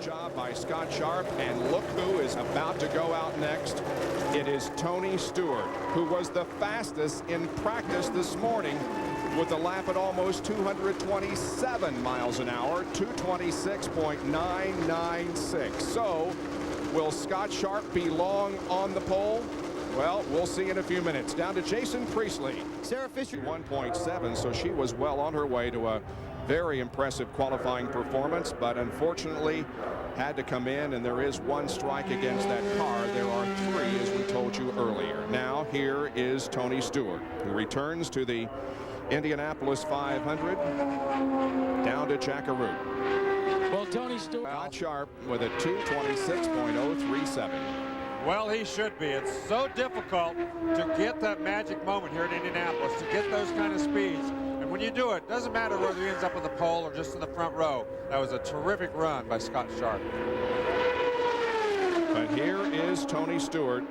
job by Scott Sharp, and look who is about to go out next. It is Tony Stewart, who was the fastest in practice this morning with a lap at almost 227 miles an hour, 226.996. So will Scott Sharp be long on the pole? Well, we'll see in a few minutes. Down to Jason Priestley. Sarah Fisher 1.7, so she was well on her way to a very impressive qualifying performance, but unfortunately had to come in, and there is one strike against that car. There are three, as we told you earlier. Now here is Tony Stewart, who returns to the Indianapolis 500 down to Jackaroo. Well, Tony Stewart. Scott Sharp with a 226.037. Well, he should be. It's so difficult to get that magic moment here at Indianapolis, to get those kind of speeds. And when you do it, doesn't matter whether he ends up in the pole or just in the front row. That was a terrific run by Scott Sharp. But here is Tony Stewart,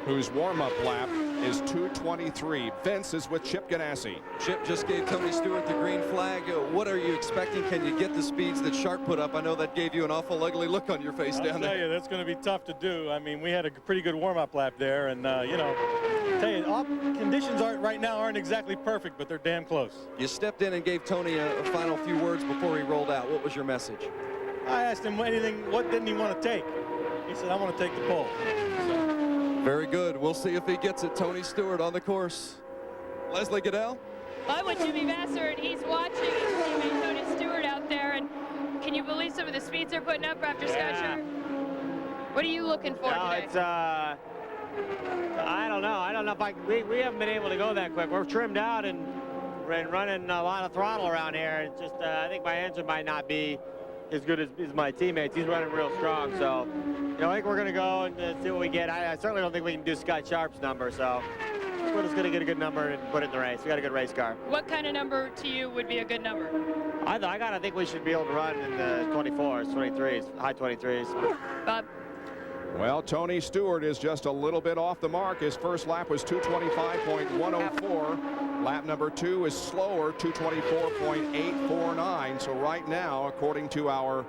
whose warm-up lap is 2:23. Vince is with Chip Ganassi. Chip just gave Tony Stewart the green flag. What are you expecting? Can you get the speeds that Sharp put up? I know that gave you an awful ugly look on your face down there. I'll tell you, that's going to be tough to do. I mean, we had a pretty good warm-up lap there, and you know, tell you, all conditions right now aren't exactly perfect, but they're damn close. You stepped in and gave Tony a final few words before he rolled out. What was your message? I asked him what didn't he want to take? He said, I want to take the pole. So. Very good. We'll see if he gets it. Tony Stewart on the course. Leslie Goodell. I'm with Jimmy Vassar, and he's watching his teammate Tony Stewart out there. And can you believe some of the speeds they're putting up after Scott Sharp? What are you looking for today? It's I don't know. I don't know if we haven't been able to go that quick. We're trimmed out and running a lot of throttle around here. It's just I think my engine might not be as good as my teammates. He's running real strong, so you know, I think we're going to go and see what we get. I certainly don't think we can do Scott Sharp's number, so we're just going to get a good number and put it in the race. We got a good race car. What kind of number to you would be a good number? I think we should be able to run in the 24s, 23s, high 23s. Bob? Well, Tony Stewart is just a little bit off the mark. His first lap was 225.104. Lap number 2 is slower, 224.849. So right now, according to our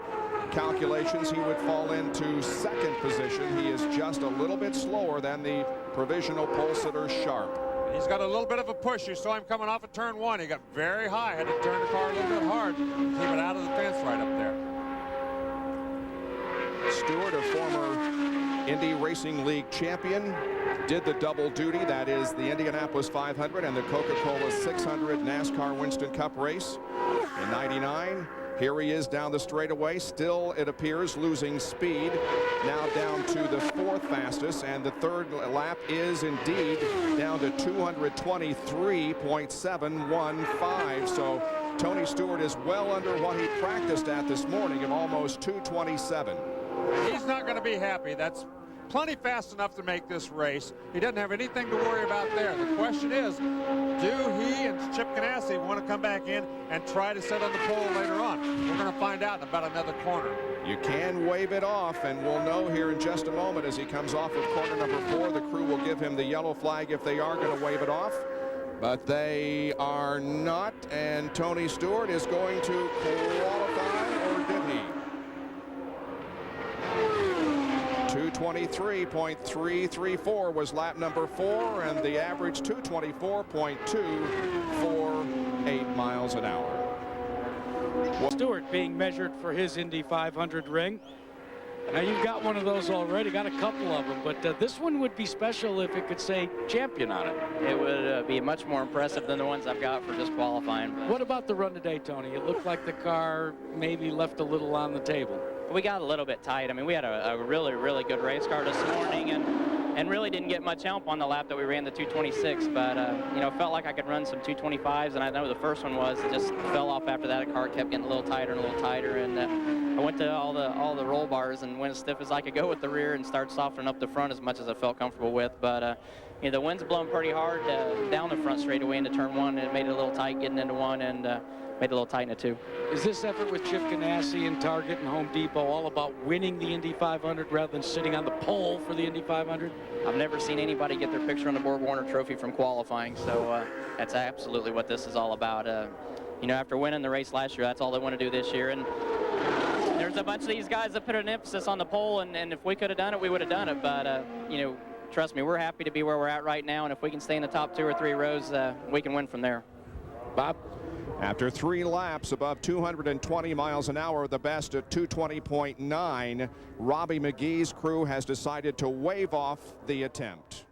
calculations, he would fall into second position. He is just a little bit slower than the provisional pole sitter Sharp. He's got a little bit of a push. You saw him coming off of turn 1. He got very high, had to turn the car a little bit hard, keep it out of the fence right up there. Stewart, a former Indy Racing League champion, did the double duty. That is the Indianapolis 500 and the Coca-Cola 600 NASCAR Winston Cup race in '99. Here he is down the straightaway, still, it appears, losing speed. Now down to the 4th fastest, and the 3rd lap is indeed down to 223.715. So Tony Stewart is well under what he practiced at this morning of almost 227. He's not going to be happy. That's plenty fast enough to make this race. He doesn't have anything to worry about there. The question is, do he and Chip Ganassi want to come back in and try to sit on the pole later on? We're going to find out in about another corner. You can wave it off, and we'll know here in just a moment as he comes off of corner number 4. The crew will give him the yellow flag if they are going to wave it off. But they are not, and Tony Stewart is going to qualify, or did he? 223.334 was lap number 4, and the average 224.248 miles an hour. Stewart being measured for his Indy 500 ring. Now you've got one of those already, got a couple of them, but this one would be special if it could say champion on it. It would be much more impressive than the ones I've got for just qualifying. What about the run today, Tony? It looked like the car maybe left a little on the table. We got a little bit tight. I mean, we had a really, really good race car this morning, and really didn't get much help on the lap that we ran the 226, but you know, felt like I could run some 225s, and I know the first one was, it just fell off after that. The car kept getting a little tighter and a little tighter, and I went to all the roll bars and went as stiff as I could go with the rear and started softening up the front as much as I felt comfortable with, but you know, the wind's blowing pretty hard down the front straightaway into turn 1, and it made it a little tight getting into 1, and made it a little tight into 2. Is this effort with Chip Ganassi and Target and Home Depot all about winning the Indy 500 rather than sitting on the pole for the Indy 500? I've never seen anybody get their picture on the Borg Warner Trophy from qualifying, so that's absolutely what this is all about. You know, after winning the race last year, that's all they want to do this year, and there's there's a bunch of these guys that put an emphasis on the pole, and if we could have done it, we would have done it. But, you know, trust me, we're happy to be where we're at right now, and if we can stay in the top 2 or 3 rows, we can win from there. Bob? After 3 laps above 220 miles an hour, the best at 220.9, Robbie McGee's crew has decided to waive off the attempt.